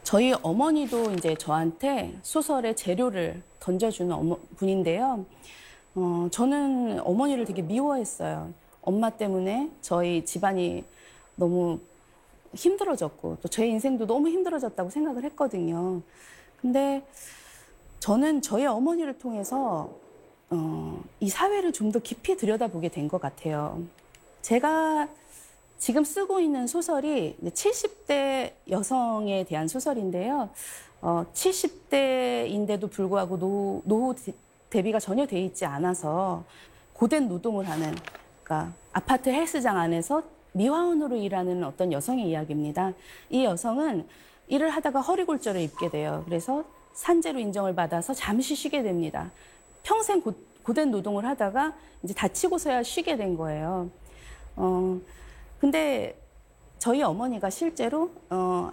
저희 어머니도 이제 저한테 소설의 재료를 던져주는 분인데요. 저는 어머니를 되게 미워했어요. 엄마 때문에 저희 집안이 너무 힘들어졌고 또 제 인생도 너무 힘들어졌다고 생각을 했거든요. 근데 저는 저희 어머니를 통해서 이 사회를 좀 더 깊이 들여다보게 된 것 같아요. 제가 지금 쓰고 있는 소설이 70대 여성에 대한 소설인데요. 70대인데도 불구하고 노후 대비가 전혀 돼 있지 않아서 고된 노동을 하는, 그러니까 아파트 헬스장 안에서 미화원으로 일하는 어떤 여성의 이야기입니다. 이 여성은 일을 하다가 허리골절을 입게 돼요. 그래서 산재로 인정을 받아서 잠시 쉬게 됩니다. 평생 고된 노동을 하다가 이제 다치고서야 쉬게 된 거예요. 근데 저희 어머니가 실제로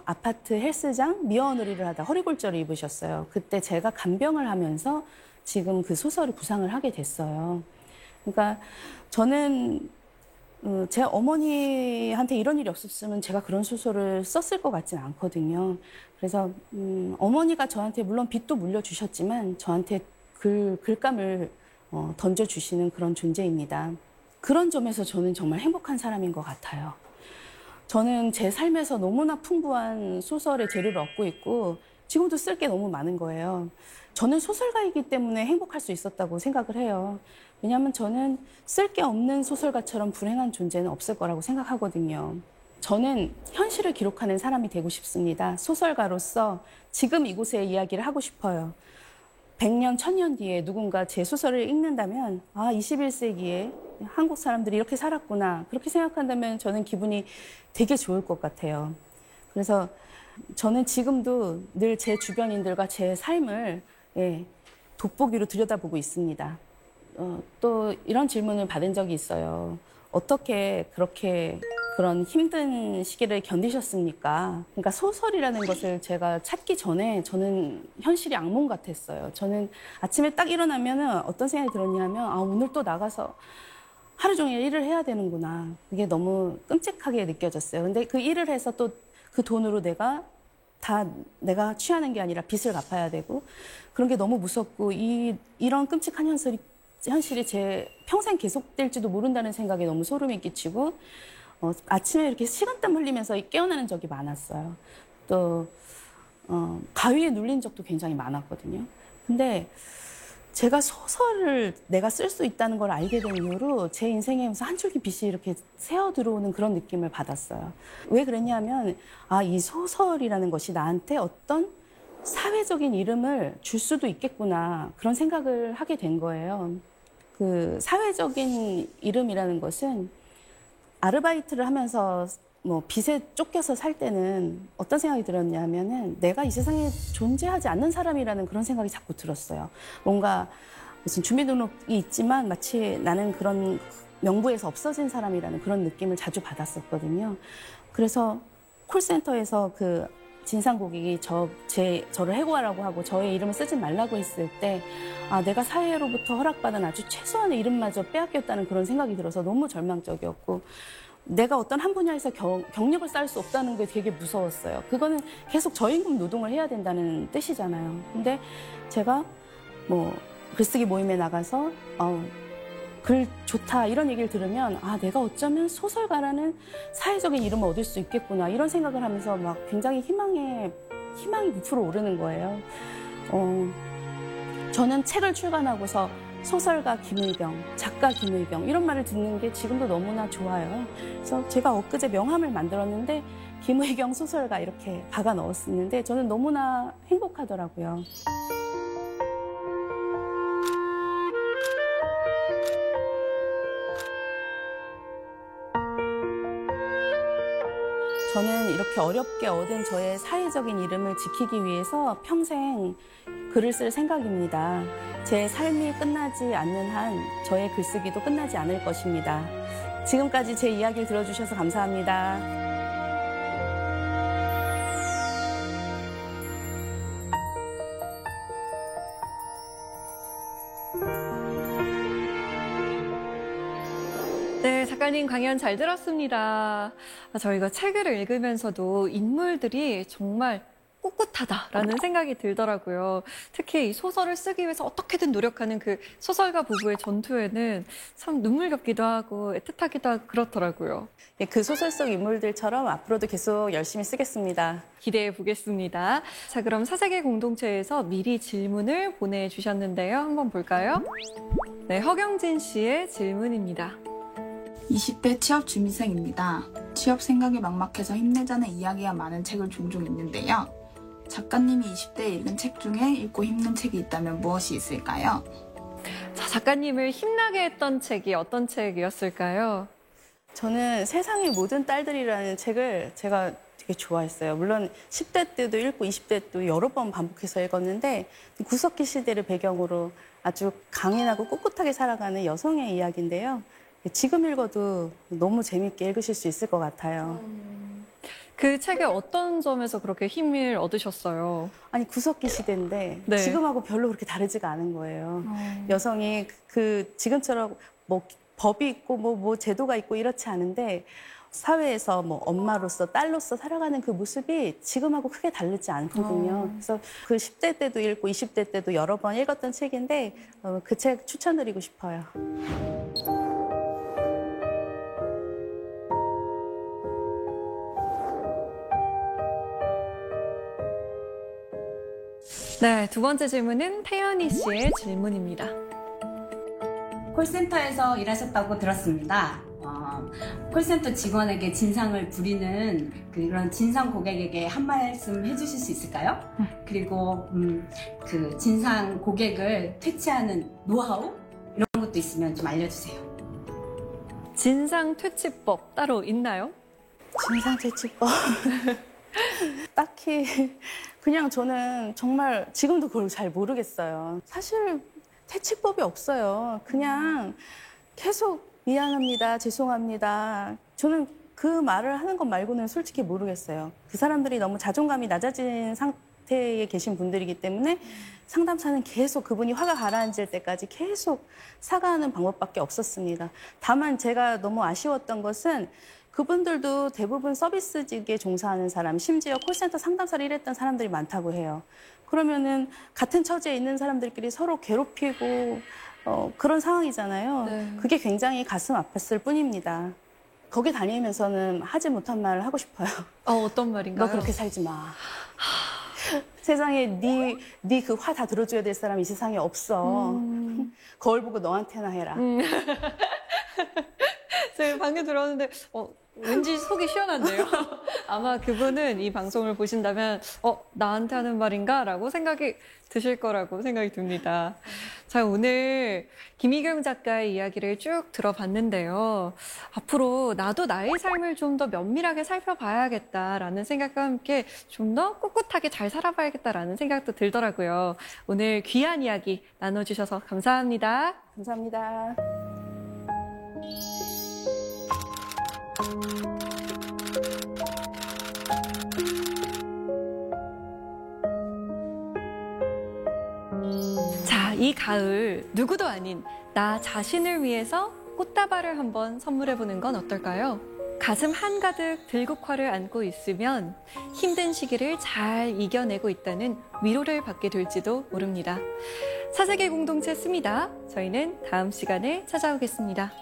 아파트 헬스장 미화원으로 일을 하다 허리골절을 입으셨어요. 그때 제가 간병을 하면서 지금 그 소설을 구상을 하게 됐어요. 그러니까 저는 제 어머니한테 이런 일이 없었으면 제가 그런 소설을 썼을 것 같지는 않거든요. 그래서 어머니가 저한테 물론 빚도 물려주셨지만 저한테 글감을 던져주시는 그런 존재입니다. 그런 점에서 저는 정말 행복한 사람인 것 같아요. 저는 제 삶에서 너무나 풍부한 소설의 재료를 얻고 있고 지금도 쓸 게 너무 많은 거예요. 저는 소설가이기 때문에 행복할 수 있었다고 생각을 해요. 왜냐하면 저는 쓸 게 없는 소설가처럼 불행한 존재는 없을 거라고 생각하거든요. 저는 현실을 기록하는 사람이 되고 싶습니다. 소설가로서 지금 이곳의 이야기를 하고 싶어요. 100년, 1000년 뒤에 누군가 제 소설을 읽는다면 21세기에 한국 사람들이 이렇게 살았구나. 그렇게 생각한다면 저는 기분이 되게 좋을 것 같아요. 그래서 저는 지금도 늘 제 주변인들과 제 삶을 돋보기로 들여다보고 있습니다. 또 이런 질문을 받은 적이 있어요. 어떻게 그렇게 그런 힘든 시기를 견디셨습니까? 그러니까 소설이라는 것을 제가 찾기 전에 저는 현실이 악몽 같았어요. 저는 아침에 딱 일어나면 어떤 생각이 들었냐면 오늘 또 나가서 하루 종일 일을 해야 되는구나. 그게 너무 끔찍하게 느껴졌어요. 근데 그 일을 해서 또 그 돈으로 내가 취하는 게 아니라 빚을 갚아야 되고 그런 게 너무 무섭고 이런 끔찍한 현실이 제 평생 계속될지도 모른다는 생각에 너무 소름이 끼치고 아침에 이렇게 식은땀 흘리면서 깨어나는 적이 많았어요. 또 가위에 눌린 적도 굉장히 많았거든요. 근데 제가 소설을 내가 쓸 수 있다는 걸 알게 된 이후로 제 인생에 한 줄기 빛이 이렇게 새어 들어오는 그런 느낌을 받았어요. 왜 그랬냐면 이 소설이라는 것이 나한테 어떤 사회적인 이름을 줄 수도 있겠구나 그런 생각을 하게 된 거예요. 그 사회적인 이름이라는 것은 아르바이트를 하면서 빚에 쫓겨서 살 때는 어떤 생각이 들었냐면은 내가 이 세상에 존재하지 않는 사람이라는 그런 생각이 자꾸 들었어요. 뭔가 무슨 주민등록이 있지만 마치 나는 그런 명부에서 없어진 사람이라는 그런 느낌을 자주 받았었거든요. 그래서 콜센터에서 그 진상 고객이 저를 해고하라고 하고 저의 이름을 쓰지 말라고 했을 때 내가 사회로부터 허락받은 아주 최소한의 이름마저 빼앗겼다는 그런 생각이 들어서 너무 절망적이었고 내가 어떤 한 분야에서 경력을 쌓을 수 없다는 게 되게 무서웠어요. 그거는 계속 저임금 노동을 해야 된다는 뜻이잖아요. 근데 제가 글쓰기 모임에 나가서 글 좋다 이런 얘기를 들으면 내가 어쩌면 소설가라는 사회적인 이름을 얻을 수 있겠구나 이런 생각을 하면서 막 굉장히 희망이 부풀어 오르는 거예요. 저는 책을 출간하고서 소설가 김의경, 작가 김의경 이런 말을 듣는 게 지금도 너무나 좋아요. 그래서 제가 엊그제 명함을 만들었는데 김의경 소설가 이렇게 박아 넣었었는데 저는 너무나 행복하더라고요. 저는 이렇게 어렵게 얻은 저의 사회적인 이름을 지키기 위해서 평생 글을 쓸 생각입니다. 제 삶이 끝나지 않는 한 저의 글쓰기도 끝나지 않을 것입니다. 지금까지 제 이야기를 들어주셔서 감사합니다. 네, 작가님 강연 잘 들었습니다. 저희가 책을 읽으면서도 인물들이 정말 꿋꿋하다라는 생각이 들더라고요. 특히 이 소설을 쓰기 위해서 어떻게든 노력하는 그 소설가 부부의 전투에는 참 눈물겹기도 하고 애틋하기도 하고 그렇더라고요. 그 소설 속 인물들처럼 앞으로도 계속 열심히 쓰겠습니다. 기대해 보겠습니다. 자, 그럼 사색의 공동체에서 미리 질문을 보내주셨는데요. 한번 볼까요? 네, 허경진 씨의 질문입니다. 20대 취업 준비생입니다. 취업 생각이 막막해서 힘내자는 이야기가 많은 책을 종종 읽는데요. 작가님이 20대에 읽은 책 중에 읽고 힘든 책이 있다면 무엇이 있을까요? 자, 작가님을 힘나게 했던 책이 어떤 책이었을까요? 저는 세상의 모든 딸들이라는 책을 제가 되게 좋아했어요. 물론 10대 때도 읽고 20대 때도 여러 번 반복해서 읽었는데 구석기 시대를 배경으로 아주 강인하고 꿋꿋하게 살아가는 여성의 이야기인데요. 지금 읽어도 너무 재밌게 읽으실 수 있을 것 같아요. 그 책의 어떤 점에서 그렇게 힘을 얻으셨어요? 아니 구석기 시대인데 네. 지금하고 별로 그렇게 다르지가 않은 거예요. 여성이 지금처럼 법이 있고 뭐 제도가 있고 이렇지 않은데 사회에서 엄마로서 딸로서 살아가는 그 모습이 지금하고 크게 다르지 않거든요. 그래서 그 10대 때도 읽고 20대 때도 여러 번 읽었던 책인데 그 책 추천드리고 싶어요. 네, 두 번째 질문은 태연이 씨의 질문입니다. 콜센터에서 일하셨다고 들었습니다. 콜센터 직원에게 진상을 부리는 그런 진상 고객에게 한 말씀 해주실 수 있을까요? 그리고 그 진상 고객을 퇴치하는 노하우 이런 것도 있으면 좀 알려주세요. 진상 퇴치법 따로 있나요? 진상퇴치법. 딱히 그냥 저는 정말 지금도 그걸 잘 모르겠어요. 사실 퇴치법이 없어요. 그냥 계속 미안합니다, 죄송합니다. 저는 그 말을 하는 것 말고는 솔직히 모르겠어요. 그 사람들이 너무 자존감이 낮아진 상태에 계신 분들이기 때문에 상담사는 계속 그분이 화가 가라앉을 때까지 계속 사과하는 방법밖에 없었습니다. 다만 제가 너무 아쉬웠던 것은 그분들도 대부분 서비스직에 종사하는 사람, 심지어 콜센터 상담사를 일했던 사람들이 많다고 해요. 그러면은 같은 처지에 있는 사람들끼리 서로 괴롭히고 그런 상황이잖아요. 네. 그게 굉장히 가슴 아팠을 뿐입니다. 거기 다니면서는 하지 못한 말을 하고 싶어요. 어떤 말인가요? 너 그렇게 살지 마. 세상에 네 그 화 다 들어줘야 될 사람 이 세상에 없어. 거울 보고 너한테나 해라. 제가 방금 들었는데 왠지 속이 시원한데요. 아마 그분은 이 방송을 보신다면 나한테 하는 말인가? 라고 생각이 드실 거라고 생각이 듭니다. 자, 오늘 김희경 작가의 이야기를 쭉 들어봤는데요. 앞으로 나도 나의 삶을 좀 더 면밀하게 살펴봐야겠다라는 생각과 함께 좀 더 꿋꿋하게 잘 살아봐야겠다라는 생각도 들더라고요. 오늘 귀한 이야기 나눠주셔서 감사합니다. 감사합니다. 자, 이 가을 누구도 아닌 나 자신을 위해서 꽃다발을 한번 선물해보는 건 어떨까요? 가슴 한가득 들국화를 안고 있으면 힘든 시기를 잘 이겨내고 있다는 위로를 받게 될지도 모릅니다. 사색의 공동체 씁니다. 저희는 다음 시간에 찾아오겠습니다.